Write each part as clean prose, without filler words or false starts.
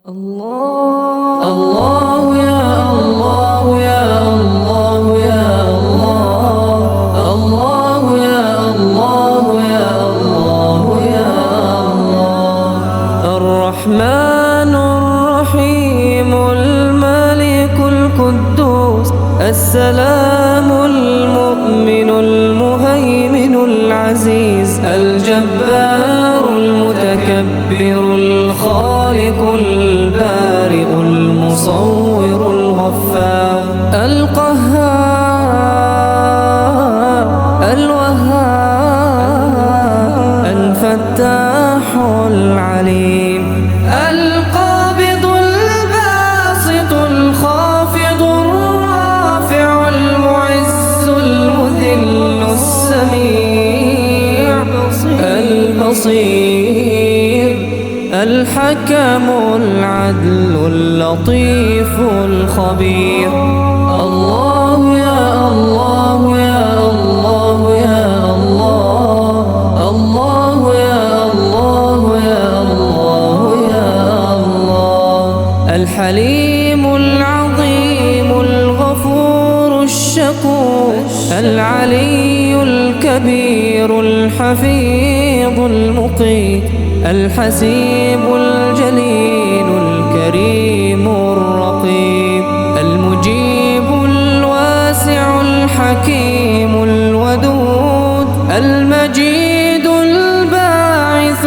الله الله يا الله يا الله يا الله الله يا الله يا الله يا الله الرحمن الرحيم الملك القدوس السلام المؤمن المهيمن العزيز الجبار المتكبر الخالق البارئ المصور الغفار القهار الوهاب الفتاح العليم القابض الباسط الخافض الرافع المعز المذل السميع البصير الحكم العدل اللطيف الخبير الله يا الله يا الله يا الله الله يا الله يا الله يا الله الحليم العظيم الغفور الشكور العلي الكبير الحفيظ المقيت الحسيب الجليل الكريم الرقيب المجيب الواسع الحكيم الودود المجيد الباعث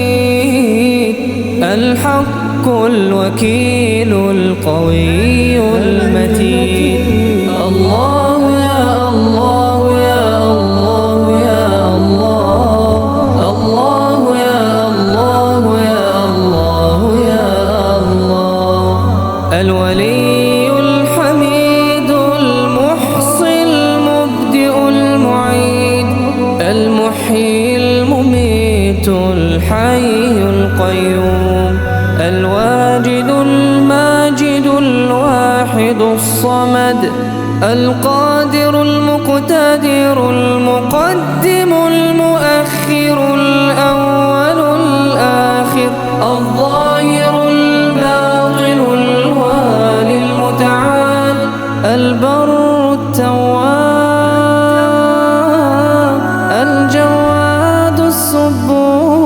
الشهيد الحق الوكيل القوي المتين الله يا الله يا الله يا الله الله يا الله يا الله يا الله الولي الحميد المحصي المبدئ المعيد المحيي المميت الحي القيوم الواجد الماجد الواحد الصمد القادر المقتدر المقدم المؤخر الأول الآخر الظاهر الباطن الوالي المتعال البر التواب الجواد الصبور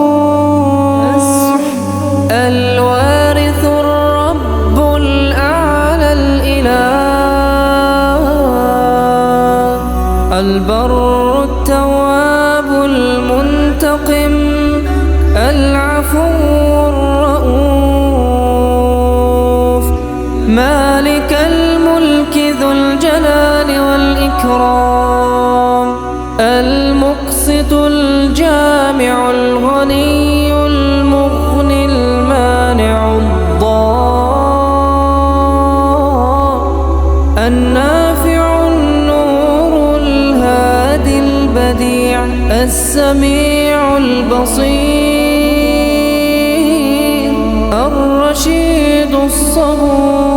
الوارث الرب الأعلى الإله البر التواب المنتقم العفو الرؤوف مالك الملك ذو الجلال والإكرام المقسط الجامع الغني المغني المانع الضار النافع النور الهادي البديع السميع البصير الرشيد الصبور